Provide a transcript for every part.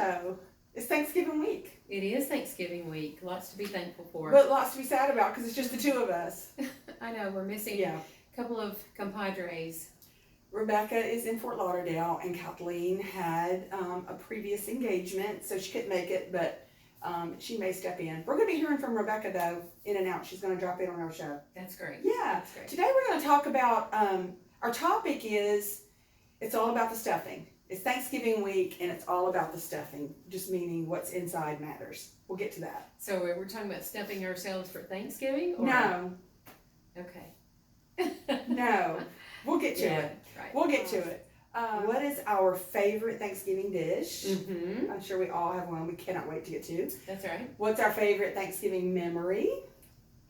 show. It's Thanksgiving week. It is Thanksgiving week. Lots to be thankful for. But lots to be sad about because it's just the two of us. I know, we're missing a couple of compadres. Rebecca is in Fort Lauderdale, and Kathleen had a previous engagement, so she couldn't make it, but she may step in. We're going to be hearing from Rebecca, though, in and out. She's going to drop in on our show. That's great. Yeah. That's great. Today we're going to talk about, our topic is, it's all about the stuffing. It's Thanksgiving week, and it's all about the stuffing, just meaning what's inside matters. We'll get to that. So we're talking about stuffing ourselves for Thanksgiving? Or? No. Okay. No. We'll get to it. Right. We'll get to it. What is our favorite Thanksgiving dish? Mm-hmm. I'm sure we all have one we cannot wait to get to. That's right. What's our favorite Thanksgiving memory?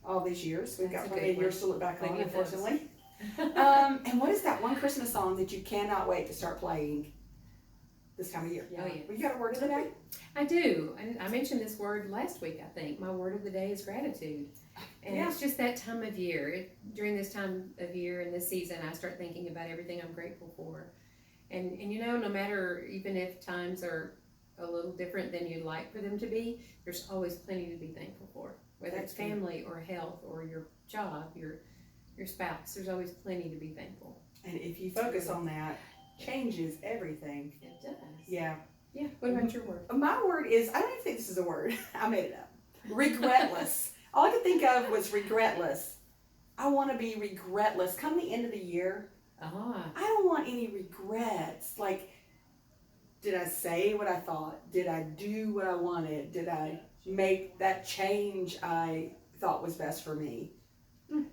All these years. We've got plenty of years to look back on, unfortunately. And what is that one Christmas song that you cannot wait to start playing this time of year? Oh, yeah. Well, you got a word of the day? I do. And I mentioned this word last week, I think. My word of the day is gratitude. And it's just that time of year. During this time of year and this season, I start thinking about everything I'm grateful for. And you know, no matter, even if times are a little different than you'd like for them to be, there's always plenty to be thankful for. Whether it's family or health or your job, your spouse, there's always plenty to be thankful. And if you focus on that, changes everything. It does. Yeah. Yeah. What about your word? My word is, I don't even think this is a word. I made it up. Regretless. All I could think of was regretless. I want to be regretless. Come the end of the year, I don't want any regrets. Like, did I say what I thought? Did I do what I wanted? Did I make that change I thought was best for me?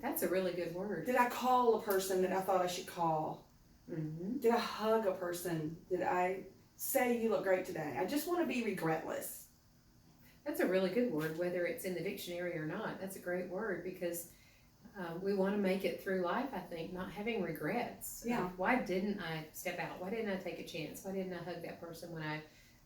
That's a really good word. Did I call a person that I thought I should call? Mm-hmm. Did I hug a person? Did I say you look great today? I just want to be regretless. That's a really good word, whether it's in the dictionary or not. That's a great word because we want to make it through life, I think, not having regrets. Yeah. Why didn't I step out? Why didn't I take a chance? Why didn't I hug that person when I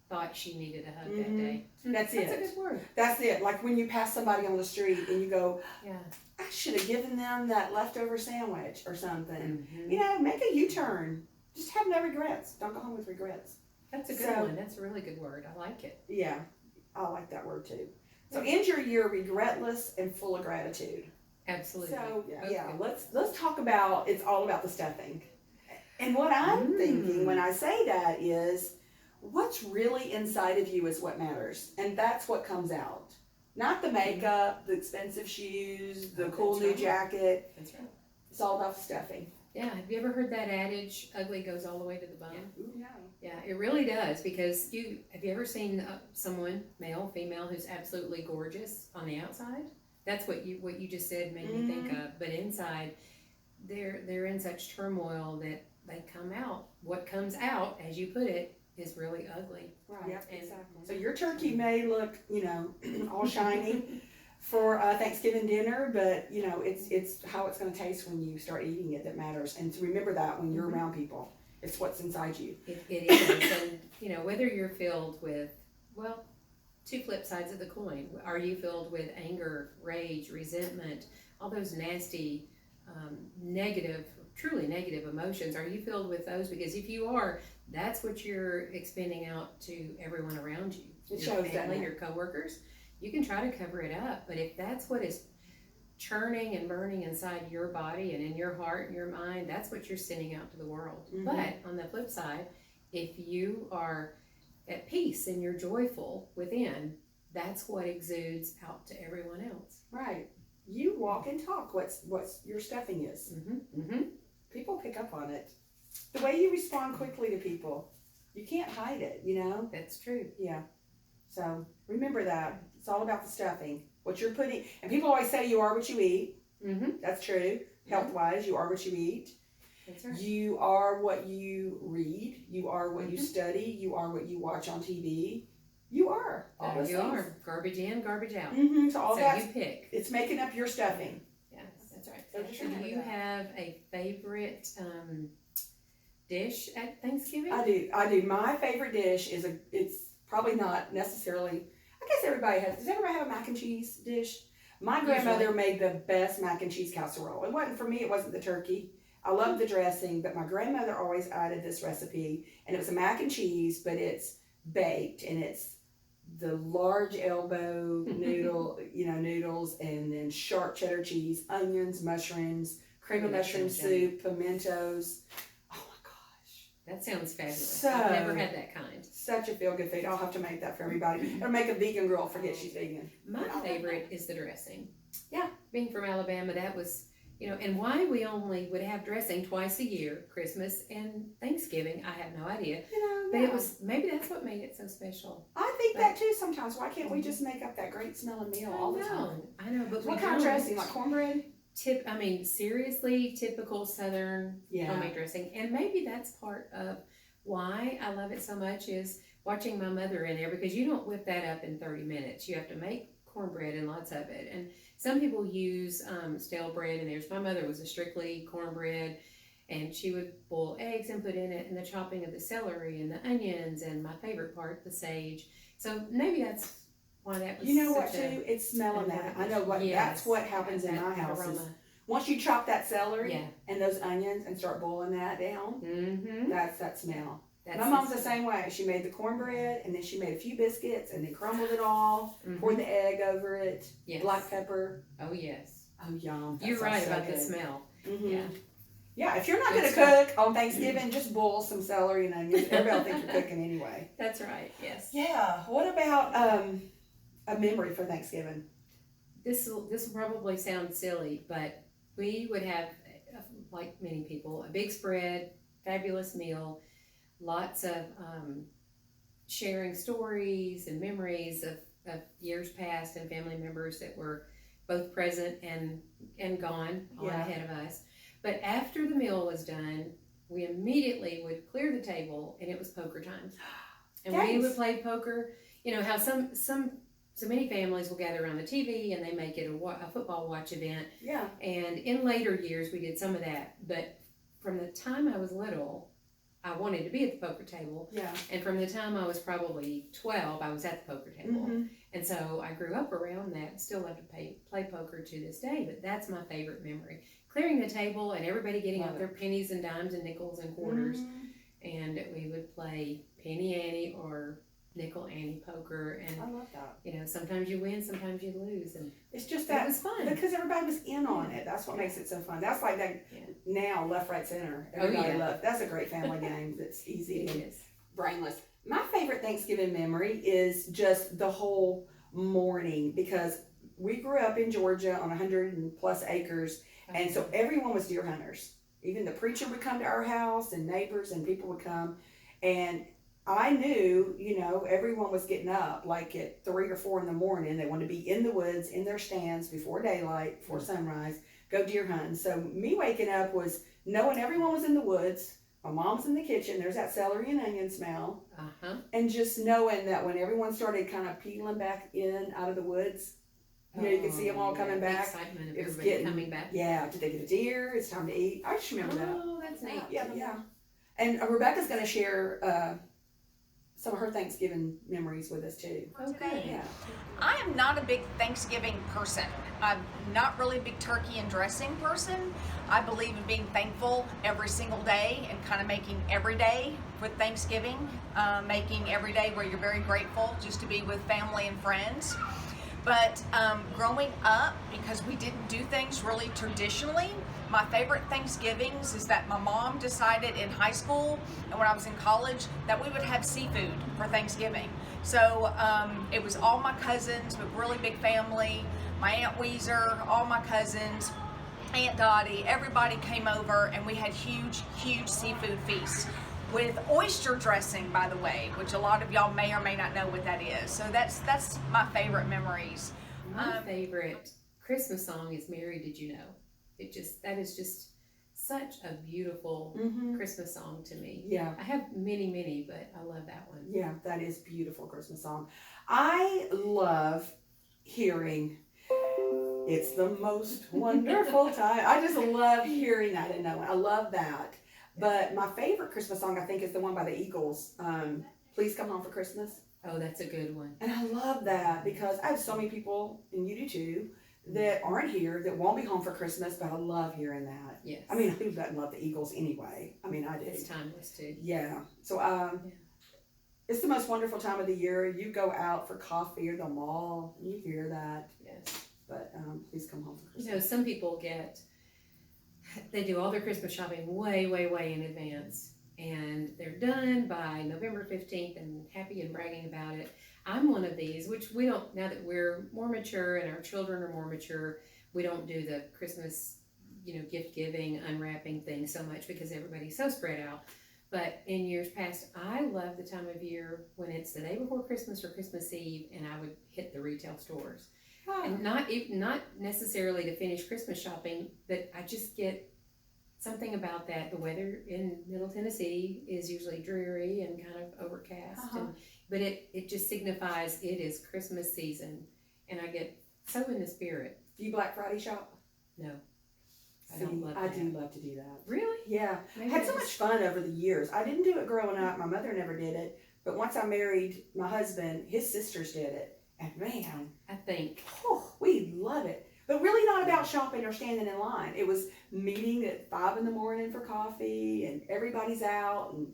thought she needed a hug that day? That's it. That's a good word. That's it. Like when you pass somebody on the street and you go, Yeah. I should have given them that leftover sandwich or something. Mm-hmm. You know, make a U-turn. Just have no regrets. Don't go home with regrets. That's a good one. That's a really good word. I like it. Yeah, I like that word too. So end your year regretless and full of gratitude. Absolutely. So let's talk about, it's all about the stuffing. And what I'm thinking when I say that is, what's really inside of you is what matters. And that's what comes out. Not the makeup, the expensive shoes, the cool new jacket. That's right. It's all about the stuffing. Yeah, have you ever heard that adage, ugly goes all the way to the bone? Yeah. Ooh, no. Yeah, it really does, because have you ever seen someone, male, female, who's absolutely gorgeous on the outside? That's what you just said made me think of. But inside, they're in such turmoil that they come out. What comes out, as you put it, is really ugly. Right. Yep, exactly. So your turkey may look, you know, all shiny for Thanksgiving dinner, but you know, it's how it's going to taste when you start eating it that matters. And to remember that when you're around people, it's what's inside you. It is, and you know, whether you're filled with, well, two flip sides of the coin. Are you filled with anger, rage, resentment, all those nasty, negative, truly negative emotions? Are you filled with those? Because if you are, that's what you're expending out to everyone around you. It your shows family, that. your coworkers. You can try to cover it up, but if that's what is churning and burning inside your body and in your heart and your mind, that's what you're sending out to the world. But on the flip side, if you are at peace and you're joyful within, that's what exudes out to everyone else. Right. You walk and talk what's your stuffing is. People pick up on it. The way you respond quickly to people, you can't hide it, you know? That's true. Yeah. So remember that. It's all about the stuffing. What you're putting, and people always say you are what you eat. That's true. Health-wise, you are what you eat. That's right. You are what you read. You are what you study. You are what you watch on TV. You are. All those you things. are. Garbage in, garbage out. So all So that, you pick. it's making up your stuffing. Yes, that's right. So just Do remember you that. have a favorite dish at Thanksgiving? I do. My favorite dish is it's probably not necessarily, I guess everybody has, does everybody have a mac and cheese dish? My grandmother made the best mac and cheese casserole. It wasn't for me, it wasn't the turkey. I love the dressing, but my grandmother always added this recipe, and it was a mac and cheese, but it's baked, and it's the large elbow noodles, and then sharp cheddar cheese, onions, mushrooms, cream of mushroom soup, pimentos. Oh my gosh. That sounds fabulous. I've never had that kind. Such a feel-good food. I'll have to make that for everybody. It'll make a vegan girl forget she's vegan. My favorite is the dressing. Yeah. Being from Alabama, that was, and why we only would have dressing twice a year, Christmas and Thanksgiving, I have no idea. But it was, maybe that's what made it so special. I think that too sometimes. Why can't we just make up that great smelling meal all the time? I know, but what kind of dressing? Like cornbread? Seriously, typical Southern homemade dressing. And maybe that's part of why I love it so much is watching my mother in there, because you don't whip that up in 30 minutes. You have to make cornbread and lots of it. And some people use stale bread in theirs. My mother was a strictly cornbread, and she would boil eggs and put in it, and the chopping of the celery and the onions, and my favorite part, the sage. So maybe that's why that was. You know what too? It's smelling that. I know what that's what happens in my house. Is once you chop that celery and those onions and start boiling that down, that's that smell. My mom's the same way. She made the cornbread, and then she made a few biscuits, and then crumbled it all, poured the egg over it, black pepper. Oh, yes. Oh, yum. You're right about the smell. Yeah. Yeah, if you're not going to cook on Thanksgiving, just boil some celery and onions. Everybody will think you're cooking anyway. That's right, yes. Yeah. What about a memory for Thanksgiving? This will probably sound silly, but we would have, like many people, a big spread, fabulous meal, lots of sharing stories and memories of years past and family members that were both present and gone on ahead of us. But after the meal was done, we immediately would clear the table, and it was poker time. And we would play poker. You know how so many families will gather around the TV and they make it a football watch event. Yeah. And in later years, we did some of that. But from the time I was little, I wanted to be at the poker table. Yeah. And from the time I was probably 12, I was at the poker table. Mm-hmm. And so I grew up around that. Still love to play poker to this day, but that's my favorite memory. Clearing the table and everybody getting out their pennies and dimes and nickels and quarters. Mm-hmm. And we would play Penny Ante or Nickel Ante poker. And I love that. Sometimes you win, sometimes you lose. And it's just that. It was fun. Because everybody was in on it. That's what makes it so fun. That's like that now, left, right, center. Everybody loves. That's a great family game that's easy and brainless. My favorite Thanksgiving memory is just the whole morning, because we grew up in Georgia on 100+ acres. And so everyone was deer hunters. Even the preacher would come to our house, and neighbors and people would come. And I knew, everyone was getting up like at 3 or 4 in the morning. They wanted to be in the woods, in their stands before daylight, before sunrise, go deer hunting. So me waking up was knowing everyone was in the woods. My mom's in the kitchen. There's that celery and onion smell. Uh-huh. And just knowing that when everyone started kind of peeling back in out of the woods, you could see them all coming back. The excitement of everybody coming back. Yeah, did they get a deer? It's time to eat. I just remember that. Oh, that's neat. Yeah. And Rebecca's going to share some of her Thanksgiving memories with us too. Okay. Yeah. I am not a big Thanksgiving person. I'm not really a big turkey and dressing person. I believe in being thankful every single day and kind of making every day with Thanksgiving, making every day where you're very grateful just to be with family and friends. But growing up, because we didn't do things really traditionally, my favorite Thanksgivings is that my mom decided in high school and when I was in college that we would have seafood for Thanksgiving. So it was all my cousins, with really big family, my Aunt Weezer, all my cousins, Aunt Dottie, everybody came over, and we had huge seafood feasts. With oyster dressing, by the way, which a lot of y'all may or may not know what that is. So that's my favorite memories. My favorite Christmas song is "Mary, Did You Know?" That is just such a beautiful Christmas song to me. Yeah, I have many, but I love that one. Yeah, that is a beautiful Christmas song. I love hearing "It's the Most Wonderful Time." I just love hearing that and knowing. I love that. But my favorite Christmas song, I think, is the one by the Eagles, "Please Come Home for Christmas." Oh, that's a good one. And I love that because I have so many people, and you do too, that aren't here, that won't be home for Christmas, but I love hearing that. Yes. I mean, who doesn't love the Eagles anyway? I mean, I do. It's timeless too. Yeah. So It's the most wonderful time of the year. You go out for coffee or the mall, and you hear that. Yes. But please come home for Christmas. You know, some people they do all their Christmas shopping way, way, way in advance. And they're done by November 15th and happy and bragging about it. I'm one of these, which we don't, now that we're more mature and our children are more mature, we don't do the Christmas, gift giving, unwrapping thing so much because everybody's so spread out. But in years past, I love the time of year when it's the day before Christmas or Christmas Eve, and I would hit the retail stores. And not necessarily to finish Christmas shopping, but I just get something about that. The weather in Middle Tennessee is usually dreary and kind of overcast, but it just signifies it is Christmas season, and I get so in the spirit. Do you Black Friday shop? No. I do love to do that. Really? Yeah. Maybe I had so much fun over the years. I didn't do it growing up. My mother never did it. But once I married my husband, his sisters did it. And man, I think we love it. But really not about shopping or standing in line. It was meeting at 5 a.m. for coffee, and everybody's out, and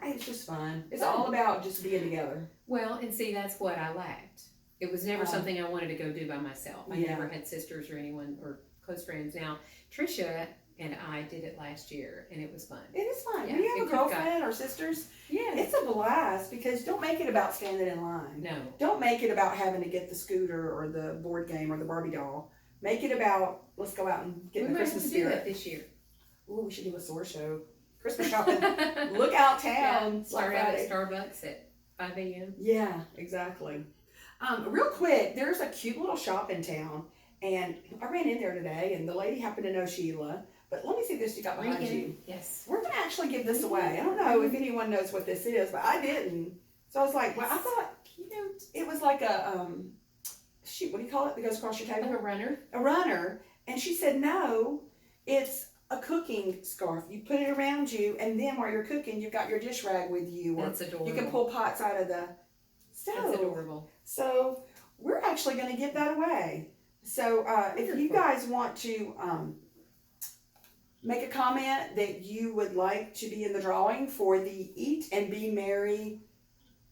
it's just fun. It's all about just being together. Well, and see, that's what I lacked. It was never something I wanted to go do by myself. I never had sisters or anyone or close friends. Now, Trisha and I did it last year, and it was fun. It is fun. Yeah, when you have a girlfriend or sisters, it's a blast, because don't make it about standing in line. No. Don't make it about having to get the scooter or the board game or the Barbie doll. Make it about, let's go out and get the Christmas spirit. We might have to do that this year. Ooh, we should do a SOAR show. Christmas shopping. Look out town. Yeah, start out at Starbucks at 5 a.m. Yeah, exactly. Real quick, there's a cute little shop in town, and I ran in there today, and the lady happened to know Sheila. But let me see this you got behind you. Yes. We're going to actually give this away. I don't know if anyone knows what this is, but I didn't. So I was like, well, I thought, it was like a, shoot, what do you call it that goes across your table? Like a runner. A runner. And she said, no, it's a cooking scarf. You put it around you, and then while you're cooking, you've got your dish rag with you. That's adorable. You can pull pots out of the stove. That's adorable. So we're actually going to give that away. So if you guys want to make a comment that you would like to be in the drawing for the Eat and Be Merry,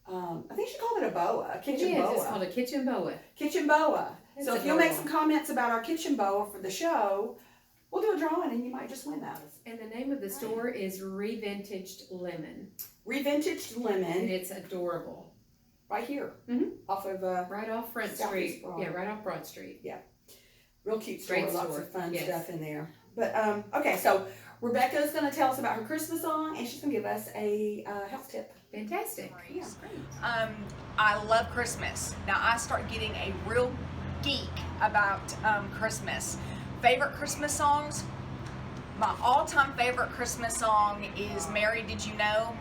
I think she called it a boa, a kitchen boa. It's called a kitchen boa. Kitchen boa. That's so if you'll make some comments about our kitchen boa for the show, we'll do a drawing and you might just win that. And the name of the store is Revintaged Lemon. Revintaged Lemon. And it's adorable. Right here. Off of right off Front Street. Yeah, right off Broad Street. Yeah. Real cute store. Great Lots store. of fun Yes. stuff in there. But okay, so Rebecca's going to tell us about her Christmas song, and she's going to give us a health tip. Fantastic. Yeah. I love Christmas. Now I start getting a real geek about Christmas. Favorite Christmas songs? My all-time favorite Christmas song is "Mary, Did You Know?"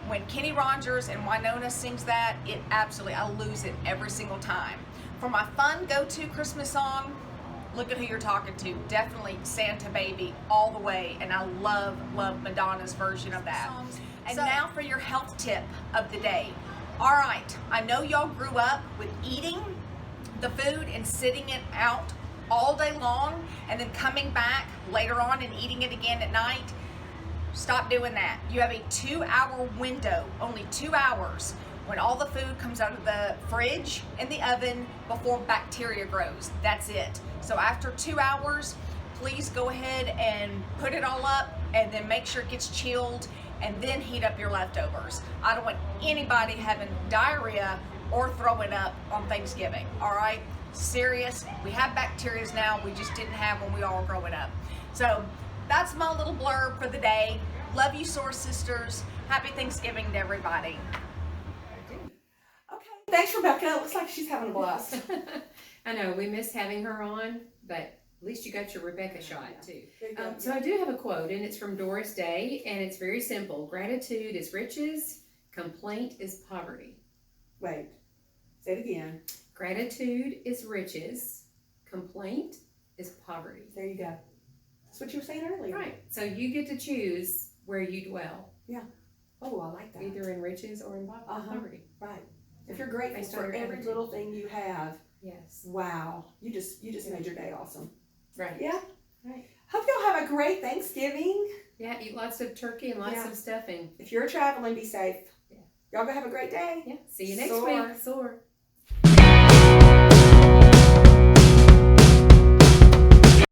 When Kenny Rogers and Winona sings that, I lose it every single time. For my fun go-to Christmas song, look at who you're talking to. Definitely Santa Baby all the way, and I love Madonna's version of that. And now for your health tip of the day. All right, I know y'all grew up with eating the food and sitting it out all day long and then coming back later on and eating it again at night. Stop doing that. You have a 2-hour window, only 2 hours, when all the food comes out of the fridge and the oven before bacteria grows. That's it. So after 2 hours, please go ahead and put it all up and then make sure it gets chilled and then heat up your leftovers. I don't want anybody having diarrhea or throwing up on Thanksgiving, all right? Serious, we have bacteria now we just didn't have when we all were growing up. So that's my little blurb for the day. Love you, SOAR sisters. Happy Thanksgiving to everybody. Okay, thanks, Rebecca. It looks like she's having a blast. I know, we missed having her on, but at least you got your Rebecca shot too. Go. So I do have a quote, and it's from Doris Day, and it's very simple. Gratitude is riches, complaint is poverty. Wait, say it again. Gratitude is riches, complaint is poverty. There you go. That's what you were saying earlier. Right, so you get to choose where you dwell. Yeah. Oh, I like that. Either in riches or in poverty. Right. If you're grateful Based on for your every attitude. little thing you have, Yes. wow, you just made your day awesome. Right. Yeah. Right. Hope y'all have a great Thanksgiving. Yeah, eat lots of turkey and lots Yeah. of stuffing. If you're traveling, be safe. Yeah. Y'all go have a great day. Yeah. See you next Soar. week. Soar.